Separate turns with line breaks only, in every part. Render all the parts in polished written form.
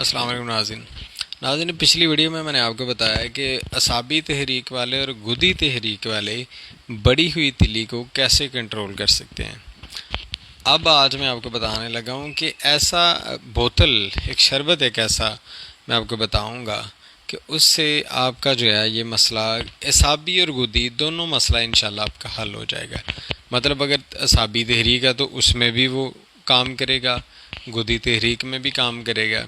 السلام علیکم ناظرین پچھلی ویڈیو میں نے آپ کو بتایا کہ اعصابی تحریک والے اور گدی تحریک والے بڑی ہوئی تلی کو کیسے کنٹرول کر سکتے ہیں۔ اب آج میں آپ کو بتانے لگا ہوں کہ ایسا بوتل ایک شربت ایسا میں آپ کو بتاؤں گا کہ اس سے آپ کا جو ہے یہ مسئلہ اعصابی اور گدی دونوں مسئلہ انشاءاللہ آپ کا حل ہو جائے گا۔ مطلب اگر اعصابی تحریک ہے تو اس میں بھی وہ کام کرے گا، گدی تحریک میں بھی کام کرے گا،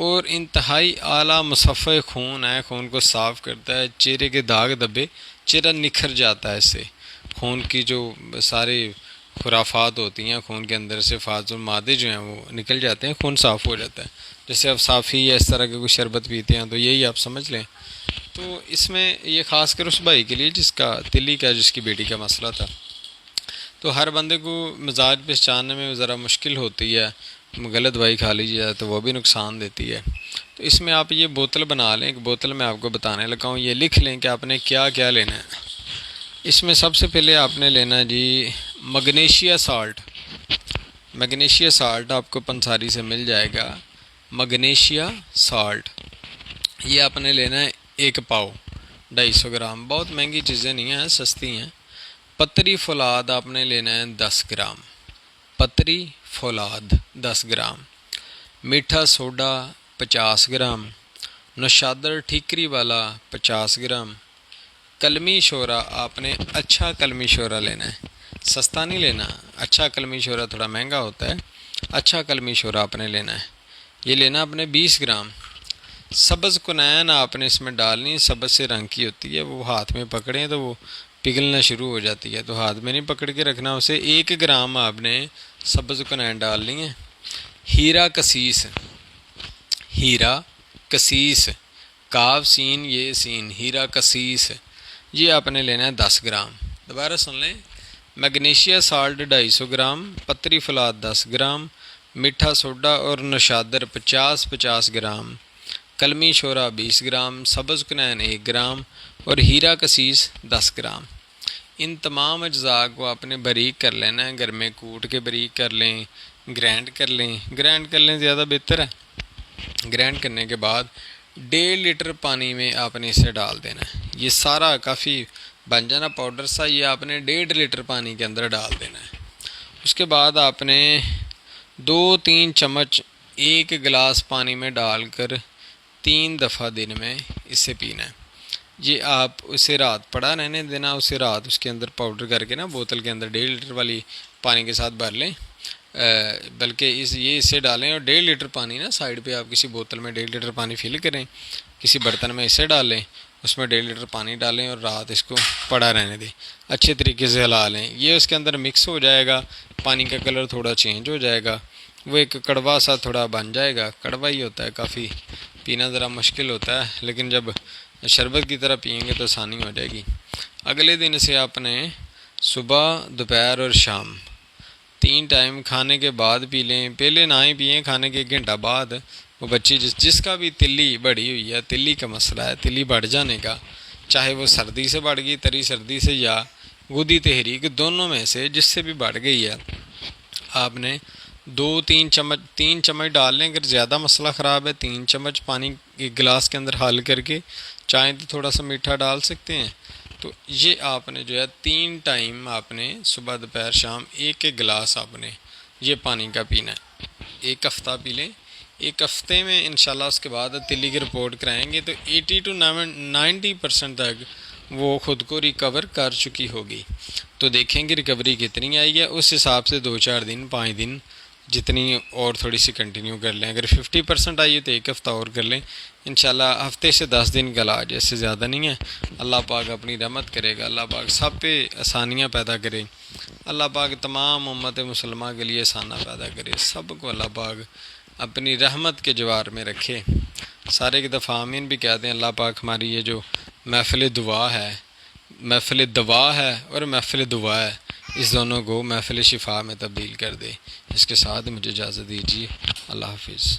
اور انتہائی اعلیٰ مصفحہ خون ہے، خون کو صاف کرتا ہے، چہرے کے داغ دبے چہرہ نکھر جاتا ہے، اس سے خون کی جو سارے خرافات ہوتی ہیں خون کے اندر سے فاضل مادے جو ہیں وہ نکل جاتے ہیں، خون صاف ہو جاتا ہے۔ جیسے اب صافی یا اس طرح کے کوئی شربت پیتے ہیں تو یہی آپ سمجھ لیں۔ تو اس میں یہ خاص کر اس بھائی کے لیے جس کا تلی کا جس کی بیٹی کا مسئلہ تھا، تو ہر بندے کو مزاج پہچاننے میں ذرا مشکل ہوتی ہے، غلط دوائی کھا لیجیے جائے تو وہ بھی نقصان دیتی ہے۔ تو اس میں آپ یہ بوتل بنا لیں، ایک بوتل میں آپ کو بتانے لگا ہوں، یہ لکھ لیں کہ آپ نے کیا کیا لینا ہے۔ اس میں سب سے پہلے آپ نے لینا ہے جی مگنیشیا سالٹ۔ مگنیشیا سالٹ آپ کو پنساری سے مل جائے گا، مگنیشیا سالٹ یہ آپ نے لینا ہے 1 پاؤ 250 گرام، بہت مہنگی چیزیں نہیں ہیں، سستی ہیں۔ پتری فولاد آپ نے لینا ہے 10 گرام، پتری فولاد 10 گرام، میٹھا سوڈا 50 گرام، نوشادر ٹھیکری والا 50 گرام، کلمی شورا آپ نے اچھا کلمی شورا لینا ہے، سستا نہیں لینا، اچھا کلمی شورا تھوڑا مہنگا ہوتا ہے، اچھا کلمی شورا آپ نے لینا ہے، یہ لینا آپ نے 20 گرام۔ سبز کنین آپ نے اس میں ڈالنی، سبز سے رنگ کی ہوتی ہے، وہ ہاتھ میں پکڑیں تو وہ پگھلنا شروع ہو جاتی ہے، تو ہاتھ میں نہیں پکڑ کے رکھنا اسے۔ 1 گرام آپ نے سبز کنین ڈالنی ہے۔ ہیرا کسیس، ہیرا کسیس، کاف سین یہ سین، ہیرا کسیس یہ آپ نے لینا ہے 10 گرام۔ دوبارہ سن لیں، میگنیشیا سالٹ 250 گرام، پتری فولاد 10 گرام، میٹھا سوڈا اور نوشادر 50 گرام، کلمی شورا 20 گرام، سبز کنین 1 گرام اور ہیرا کسیس 10 گرام۔ ان تمام اجزاء کو آپ نے باریک کر لینا ہے، گھر میں کوٹ کے باریک کر لیں، گرینڈ کر لیں زیادہ بہتر ہے۔ گرینڈ کرنے کے بعد 1.5 لیٹر پانی میں آپ نے اسے ڈال دینا ہے، یہ سارا کافی بن جانا پاؤڈر سا، یہ آپ نے 1.5 لیٹر پانی کے اندر ڈال دینا ہے۔ اس کے بعد آپ نے 2-3 چمچ 1 گلاس پانی میں ڈال کر 3 دفعہ دن میں اسے پینا ہے۔ یہ آپ اسے رات پڑا رہنے دینا، اسے رات اس کے اندر پاؤڈر کر کے نا بوتل کے اندر 1.5 لیٹر والی پانی کے ساتھ بھر لیں، بلکہ اسے ڈالیں اور 1.5 لیٹر پانی نا سائڈ پہ آپ کسی بوتل میں 1.5 لیٹر پانی فل کریں، کسی برتن میں اسے ڈالیں، اس میں 1.5 لیٹر پانی ڈالیں اور رات اس کو پڑا رہنے دیں، اچھے طریقے سے ہلا لیں۔ یہ اس کے اندر مکس ہو جائے گا، پانی کا کلر تھوڑا چینج ہو جائے گا، وہ ایک کڑوا سا تھوڑا بن جائے گا، کڑوا ہی ہوتا ہے، کافی پینا ذرا مشکل ہوتا ہے، لیکن جب شربت کی طرح پئیں گے تو آسانی ہو جائے گی۔ اگلے دن سے آپ نے صبح، دوپہر اور شام 3 ٹائم کھانے کے بعد پی لیں، پہلے نہ ہی پئیں، کھانے کے 1 گھنٹہ بعد۔ وہ بچی جس کا بھی تلی بڑھی ہوئی ہے، تلی کا مسئلہ ہے، تلی بڑھ جانے کا، چاہے وہ سردی سے بڑھ گئی، تری سردی سے، یا گدی تحریک، دونوں میں سے جس سے بھی بڑھ گئی ہے، آپ نے 2-3 چمچ 3 چمچ ڈال لیں۔ اگر زیادہ مسئلہ خراب ہے 3 چمچ پانی 1 گلاس کے اندر حل کر کے، چاہیں تو تھوڑا سا میٹھا ڈال سکتے ہیں۔ تو یہ آپ نے جو ہے 3 ٹائم آپ نے صبح، دوپہر، شام 1 گلاس آپ نے یہ پانی کا پینا ہے، 1 ہفتہ پی لیں۔ 1 ہفتے میں انشاءاللہ اس کے بعد تلی کی رپورٹ کرائیں گے تو 80-90% تک وہ خود کو ریکور کر چکی ہوگی۔ تو دیکھیں گے ریکوری کتنی آئی ہے، اس حساب سے 2-4 دن 5 دن جتنی اور تھوڑی سی کنٹینیو کر لیں۔ اگر 50% آئی ہے تو 1 ہفتہ اور کر لیں، انشاءاللہ ہفتے سے 10 دن کا علاج، اس سے زیادہ نہیں ہے۔ اللہ پاک اپنی رحمت کرے گا، اللہ پاک سب پہ آسانیاں پیدا کرے، اللہ پاک تمام امت مسلمہ کے لیے آسانیاں پیدا کرے، سب کو اللہ پاک اپنی رحمت کے جوار میں رکھے۔ سارے کی دفعہ آمین بھی کہتے ہیں۔ اللہ پاک ہماری یہ جو محفل دعا ہے، محفل دوا ہے اور محفل دعا ہے، اس دونوں کو محفل شفا میں تبدیل کر دے۔ اس کے ساتھ مجھے اجازت دیجیے، اللہ حافظ۔